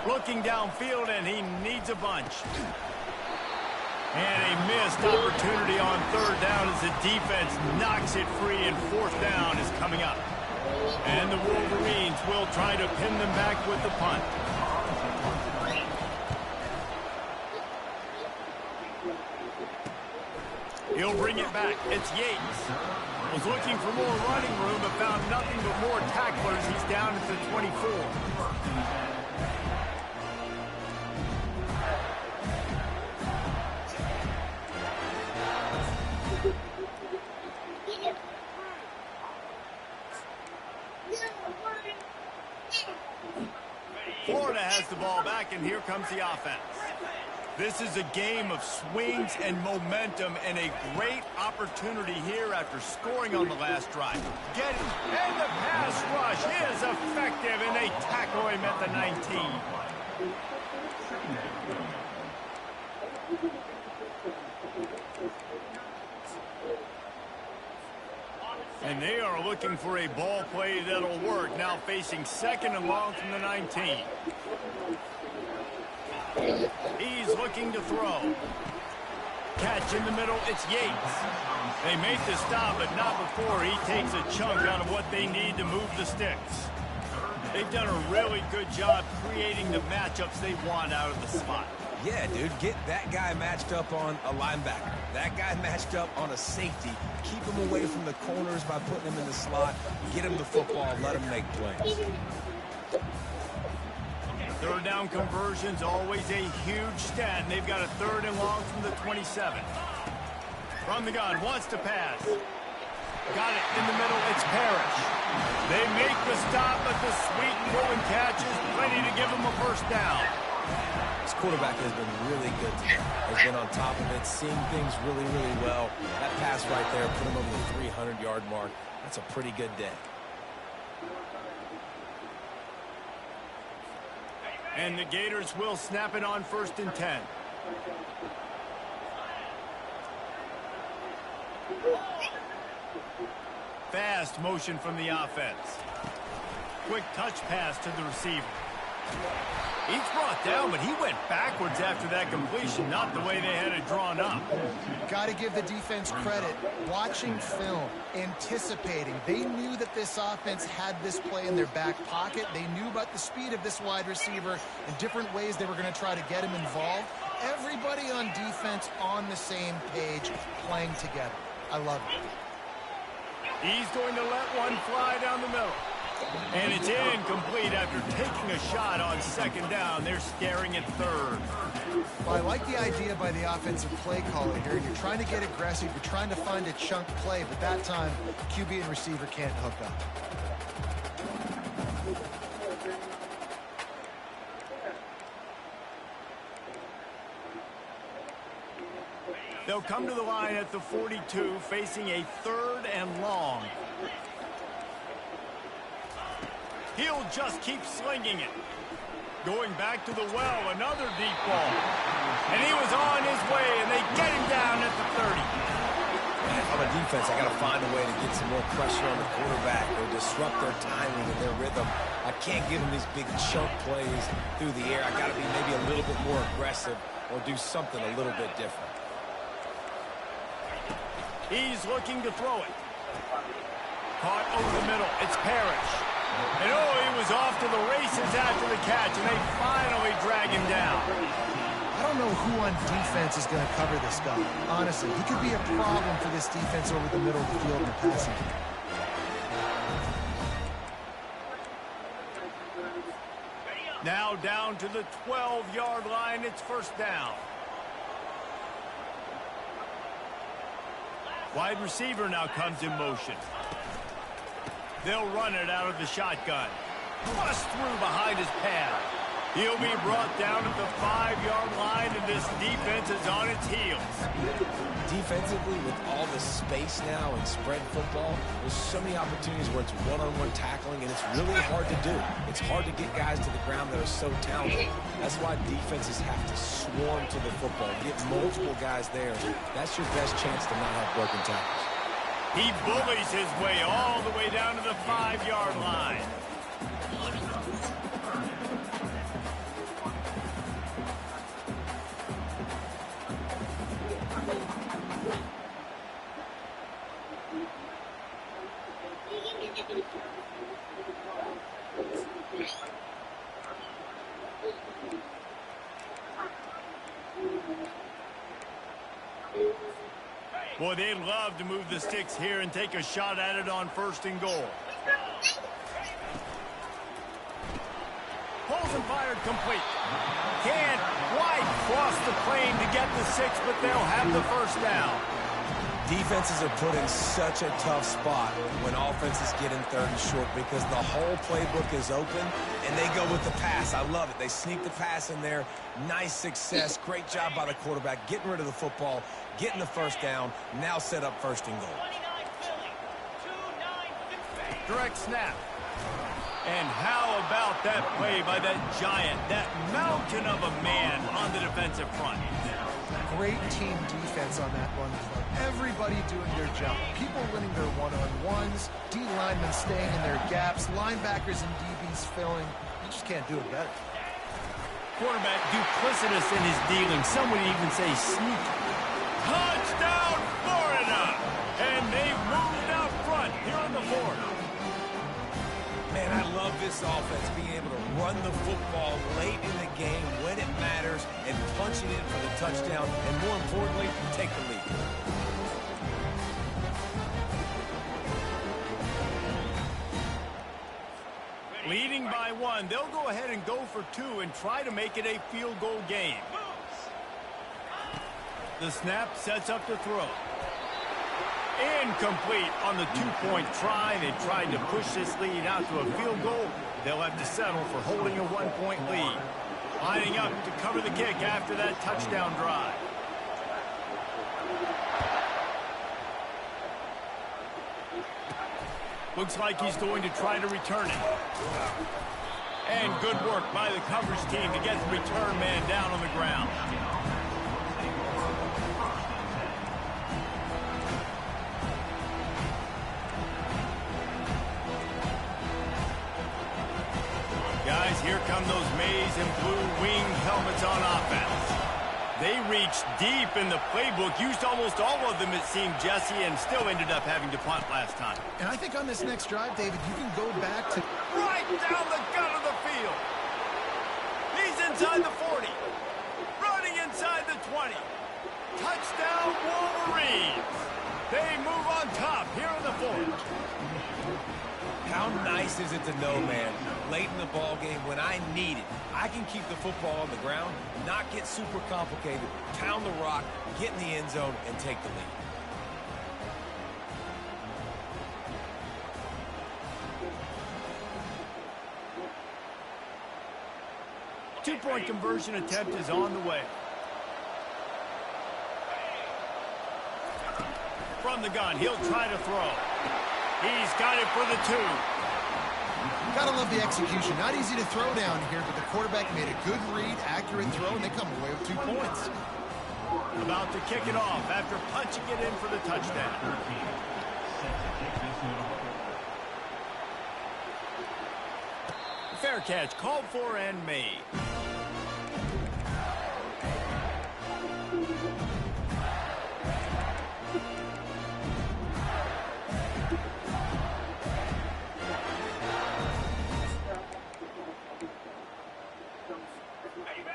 Looking downfield, and he needs a bunch. And a missed opportunity on 3rd down as the defense knocks it free, and 4th down is coming up. And the Wolverines will try to pin them back with the punt. He'll bring it back. It's Yates. Was looking for more running room, but found nothing but more tacklers. He's down at the 24. Florida has the ball back, and here comes the offense. This is a game of swings and momentum, and a great opportunity here after scoring on the last drive. And the pass rush is effective, and they tackle him at the 19. And they are looking for a ball play that'll work. Now facing 2nd and long from the 19. He's looking to throw. Catch in the middle, it's Yates. They make the stop, but not before he takes a chunk out of what they need to move the sticks. They've done a really good job creating the matchups they want out of the slot. Yeah, dude, get that guy matched up on a linebacker. That guy matched up on a safety. Keep him away from the corners by putting him in the slot. Get him the football, let him make plays. 3rd down conversion's always a huge stat, and they've got a 3rd and long from the 27. From the gun, wants to pass. Got it in the middle, it's Parrish. They make the stop, but the sweet throwing catch is plenty to give them a 1st down. This quarterback has been really good today. Has been on top of it, seeing things really, really well. That pass right there put him over the 300-yard mark. That's a pretty good day. And the Gators will snap it on 1st and 10. Fast motion from the offense. Quick touch pass to the receiver. He's brought down, but he went backwards after that completion, not the way they had it drawn up. Got to give the defense credit. Watching film, anticipating. They knew that this offense had this play in their back pocket. They knew about the speed of this wide receiver and different ways they were going to try to get him involved. Everybody on defense on the same page, playing together. I love it. He's going to let one fly down the middle. And it's incomplete after taking a shot on 2nd down. They're staring at 3rd. Well, I like the idea by the offensive play caller here. You're trying to get aggressive. You're trying to find a chunk play, but that time, QB and receiver can't hook up. They'll come to the line at the 42, facing a 3rd and long. He'll just keep slinging it. Going back to the well, another deep ball. And he was on his way, and they get him down at the 30. Man, on the defense, I got to find a way to get some more pressure on the quarterback or disrupt their timing and their rhythm. I can't give them these big chunk plays through the air. I got to be maybe a little bit more aggressive or do something a little bit different. He's looking to throw it. Caught over the middle. It's Parrish. And oh, he was off to the races after the catch, and they finally drag him down. I don't know who on defense is going to cover this guy. Honestly, he could be a problem for this defense over the middle of the field in the passing game. Now down to the 12-yard line. It's 1st down. Wide receiver now comes in motion. They'll run it out of the shotgun. Bust through behind his pad. He'll be brought down at the 5-yard line, and this defense is on its heels. Defensively, with all the space now and spread football, there's so many opportunities where it's one-on-one tackling, and it's really hard to do. It's hard to get guys to the ground that are so talented. That's why defenses have to swarm to the football, get multiple guys there. That's your best chance to not have broken tackles. He bullies his way all the way down to the 5-yard line. Boy, they'd love to move the sticks here and take a shot at it on 1st and goal. Pulls and fired complete. Can't quite cross the plane to get the 6, but they'll have the 1st down. Defenses are put in such a tough spot when offenses get in 3rd and short because the whole playbook is open and they go with the pass. I love it. They sneak the pass in there. Nice success. Great job by the quarterback getting rid of the football, getting the 1st down, now set up 1st and goal. Direct snap. And how about that play by that giant, that mountain of a man on the defensive front? great team defense on that run play. Everybody doing their job. People winning their one-on-ones, D linemen staying in their gaps, linebackers and DBs filling. You just can't do it better. Quarterback duplicitous in his dealing. Some would even say sneaky. Touchdown, Florida! And they've moved out front here on the fourth. Man, I love this offense, being able to run the football late in the game when it matters and punch it in for the touchdown, and more importantly, take the lead. Leading by 1, they'll go ahead and go for 2 and try to make it a field goal game. The snap sets up the throw. Incomplete on the 2-point try. They tried to push this lead out to a field goal. They'll have to settle for holding a 1-point lead. Lining up to cover the kick after that touchdown drive. Looks like he's going to try to return it. And good work by the coverage team to get the return man down on the ground. Guys, here come those maize and blue winged helmets on offense. They reached deep in the playbook, used almost all of them, it seemed, Jesse, and still ended up having to punt last time. And I think on this next drive, David, you can go back to... Right down the gut of the field. He's inside the 40. Running inside the 20. Touchdown, Wolverines. They move on top here in the fourth. How nice is it to know, man, late in the ball game when I need it, I can keep the football on the ground, not get super complicated, pound the rock, get in the end zone, and take the lead. Two-point conversion attempt is on the way. From the gun, he'll try to throw. He's got it for the 2. Gotta love the execution. Not easy to throw down here, but the quarterback made a good read, accurate throw, and they come away with 2 points. About to kick it off after punching it in for the touchdown. Fair catch called for and made.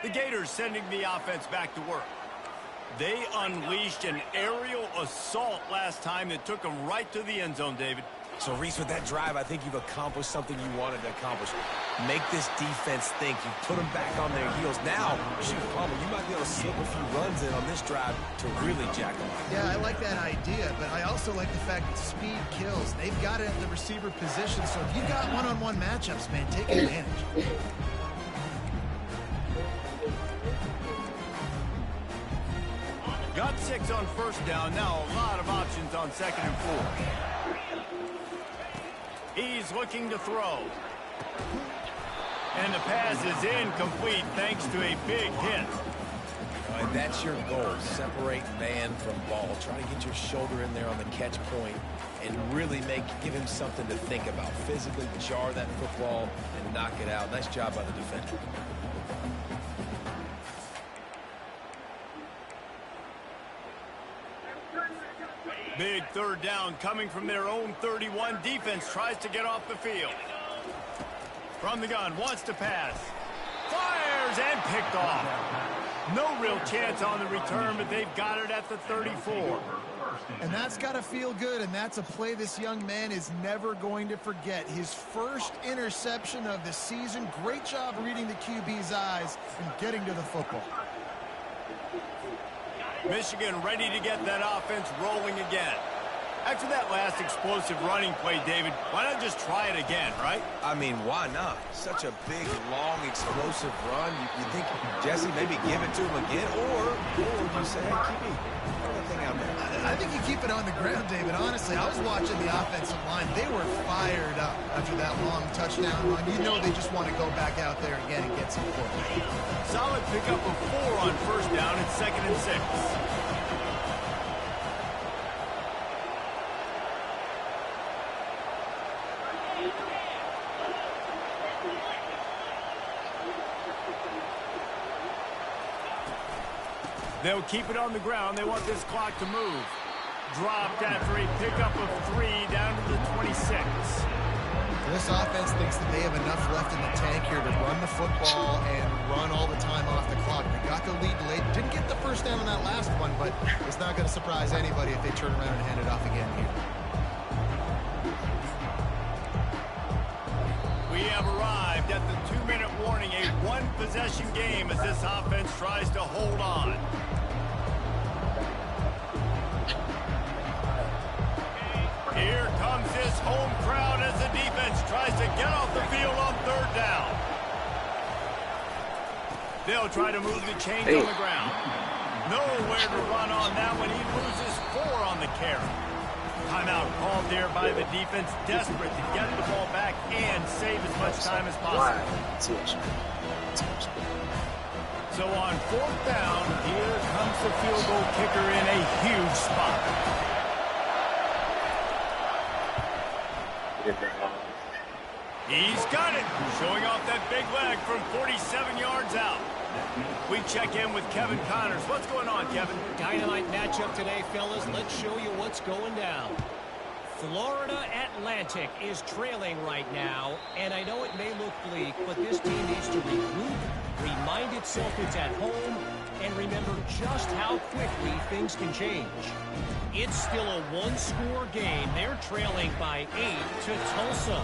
The Gators sending the offense back to work. They unleashed an aerial assault last time that took them right to the end zone, David. So, Reese, with that drive, I think you've accomplished something you wanted to accomplish. Make this defense think. You put them back on their heels. Now, shoot, Palmer, you might be able to slip a few runs in on this drive to really jack them up. Yeah, I like that idea, but I also like the fact that speed kills. They've got it at the receiver position, so if you've got one-on-one matchups, man, take advantage. Got 6 on first down. Now a lot of options on 2nd and 4. He's looking to throw. And the pass is incomplete thanks to a big hit. And that's your goal. Separate man from ball. Try to get your shoulder in there on the catch point and really give him something to think about. Physically jar that football and knock it out. Nice job by the defender. Big 3rd down coming from their own 31. Defense tries to get off the field. From the gun, wants to pass. Fires and picked off. No real chance on the return, but they've got it at the 34. And that's got to feel good, and that's a play this young man is never going to forget. His first interception of the season. Great job reading the QB's eyes and getting to the football. Michigan ready to get that offense rolling again. After that last explosive running play, David, why not just try it again, right? I mean, why not? Such a big, long, explosive run. You think, Jesse, maybe give it to him again, or you say, hey, keep that thing out there. I I think you keep it on the ground, David. Honestly, I was watching the offensive line. They were fired up after that long touchdown run. You know they just want to go back out there again and get some points. Solid pickup of 4 on first down and 2nd and 6. They'll keep it on the ground. They want this clock to move. Dropped after a pickup of 3 down to the 26. This offense thinks that they have enough left in the tank here to run the football and run all the time off the clock. They got the lead late. Didn't get the first down on that last one, but it's not going to surprise anybody if they turn around and hand it off again here. We have arrived at the 2-minute warning, a one-possession game as this offense tries to hold on. Here comes this home crowd as the defense tries to get off the field on 3rd down. They'll try to move the chains on the ground. Nowhere to run on that one. He loses 4 on the carry. Timeout called there by the defense, desperate to get the ball back and save as much time as possible. So on 4th down, here comes the field goal kicker in a huge spot. He's got it, showing off that big leg from 47 yards out. We check in with Kevin Connors. What's going on, Kevin? Dynamite matchup today, fellas. Let's show you what's going down. Florida Atlantic is trailing right now, and I know it may look bleak, but this team needs to regroup, remind itself it's at home, and remember just how quickly things can change. It's still a one-score game. They're trailing by 8 to Tulsa.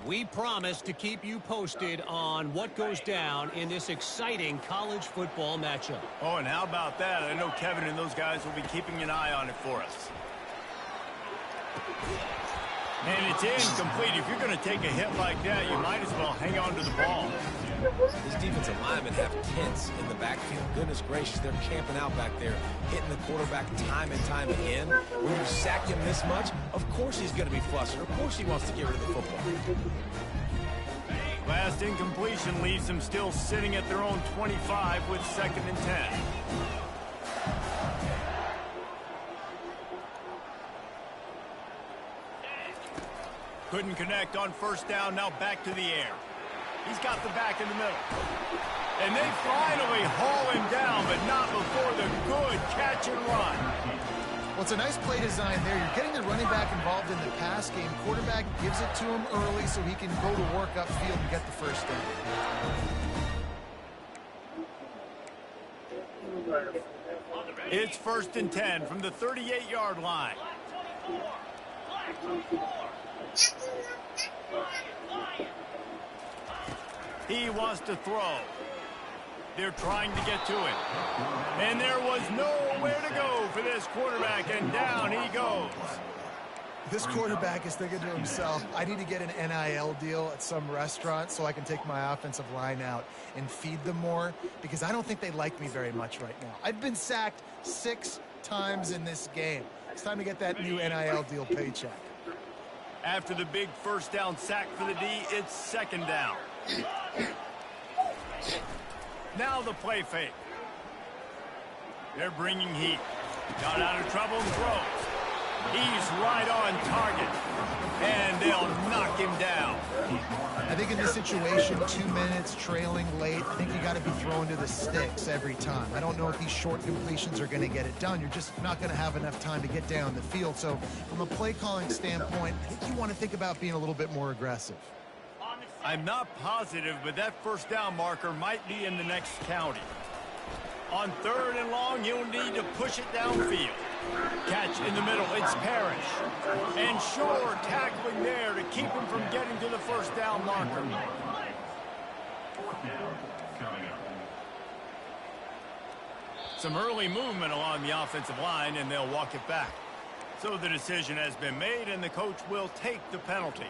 We promise to keep you posted on what goes down in this exciting college football matchup. Oh, and how about that? I know Kevin and those guys will be keeping an eye on it for us. And it's incomplete. If you're going to take a hit like that, you might as well hang on to the ball. These defensive linemen have tents in the backfield. Goodness gracious, they're camping out back there, hitting the quarterback time and time again. When you sack him this much, of course he's going to be flustered. Of course he wants to get rid of the football. Last incompletion leaves them still sitting at their own 25 with 2nd and 10. Couldn't connect on 1st down, now back to the air. He's got the back in the middle. And they finally haul him down, but not before the good catch and run. Well, it's a nice play design there. You're getting the running back involved in the pass game. Quarterback gives it to him early so he can go to work upfield and get the first down. It's 1st and 10 from the 38-yard line. He wants to throw. They're trying to get to it. And there was nowhere to go for this quarterback, and down he goes. This quarterback is thinking to himself, I need to get an NIL deal at some restaurant so I can take my offensive line out and feed them more, because I don't think they like me very much right now. I've been sacked 6 times in this game. It's time to get that new NIL deal paycheck. After the big 1st down sack for the D, it's 2nd down. Now the play fake. They're bringing heat. Got out of trouble and throws. He's right on target. And they'll knock him down. I think in this situation, 2 minutes, trailing late, I think you got to be throwing to the sticks every time. I don't know if these short completions are going to get it done. You're just not going to have enough time to get down the field. So from a play calling standpoint, I think you want to think about being a little bit more aggressive. I'm not positive, but that 1st down marker might be in the next county. On 3rd and long, you'll need to push it downfield. Catch in the middle, it's Parrish. And Shore tackling there to keep him from getting to the 1st down marker. Some early movement along the offensive line, and they'll walk it back. So the decision has been made, and the coach will take the penalty.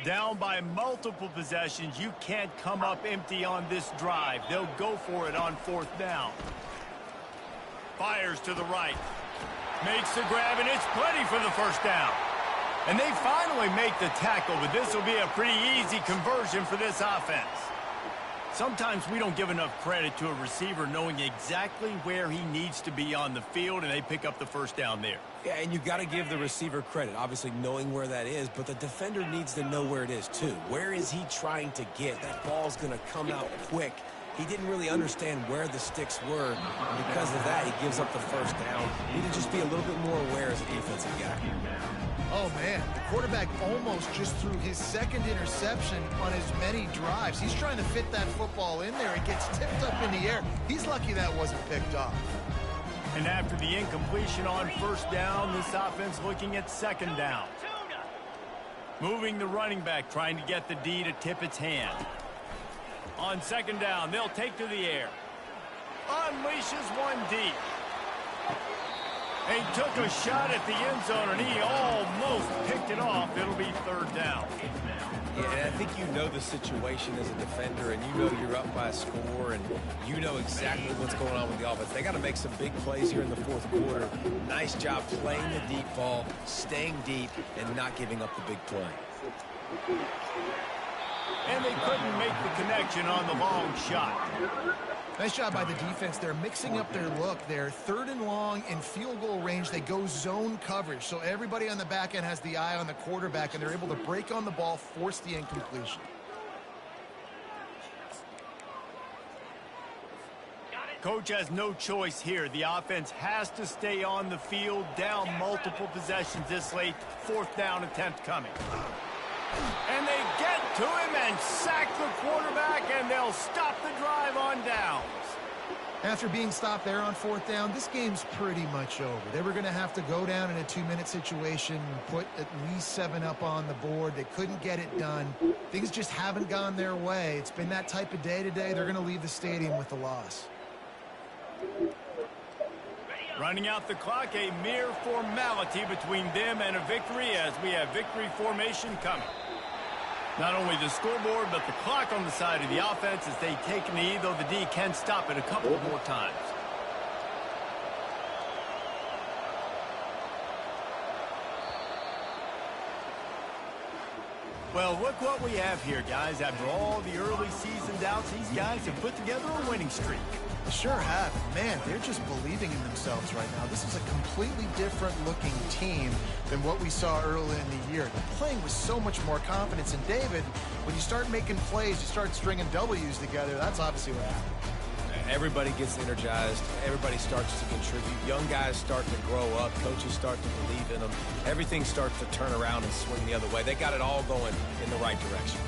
Down by multiple possessions, you can't come up empty on this drive. They'll go for it on 4th down. Fires to the right. Makes the grab, and it's plenty for the 1st down. And they finally make the tackle, but this will be a pretty easy conversion for this offense. Sometimes we don't give enough credit to a receiver knowing exactly where he needs to be on the field, and they pick up the 1st down there. Yeah, and you've got to give the receiver credit, obviously knowing where that is, but the defender needs to know where it is too. Where is he trying to get? That ball's going to come out quick. He didn't really understand where the sticks were, and because of that, he gives up the 1st down. He need to just be a little bit more aware as a defensive guy. Oh, man, the quarterback almost just threw his 2nd interception on as many drives. He's trying to fit that football in there. It gets tipped up in the air. He's lucky that wasn't picked off. And after the incompletion on 1st down, this offense looking at 2nd down. Moving the running back, trying to get the D to tip its hand. On 2nd down, they'll take to the air. Unleashes one deep. He took a shot at the end zone, and he almost picked it off. It'll be 3rd down. Yeah, and I think you know the situation as a defender, and you know you're up by a score, and you know exactly what's going on with the offense. They got to make some big plays here in the 4th quarter. Nice job playing the deep ball, staying deep, and not giving up the big play. And they couldn't make the connection on the long shot. Nice job by the defense. They're mixing up their look. They're 3rd and long in field goal range. They go zone coverage, so everybody on the back end has the eye on the quarterback, and they're able to break on the ball, force the incompletion. Coach has no choice here. The offense has to stay on the field, down multiple possessions this late. 4th down attempt coming. And they get to him and sack the quarterback, and they'll stop the drive on downs. After being stopped there on 4th down, this game's pretty much over. They were going to have to go down in a 2-minute situation, put at least 7 up on the board. They couldn't get it done. Things just haven't gone their way. It's been that type of day today. They're going to leave the stadium with the loss. Running out the clock, a mere formality between them and a victory as we have victory formation coming. Not only the scoreboard, but the clock on the side of the offense as they take a knee, though the D can stop it a couple more times. Well, look what we have here, guys. After all the early season doubts, these guys have put together a winning streak. They sure have. Man, they're just believing in themselves right now. This is a completely different looking team than what we saw early in the year. They're playing with so much more confidence. And David, when you start making plays, you start stringing W's together, that's obviously what happened. Everybody gets energized. Everybody starts to contribute. Young guys start to grow up. Coaches start to believe in them. Everything starts to turn around and swing the other way. They got it all going in the right direction.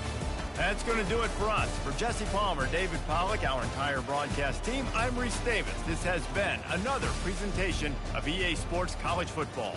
That's going to do it for us. For Jesse Palmer, David Pollack, our entire broadcast team, I'm Reese Davis. This has been another presentation of EA Sports College Football.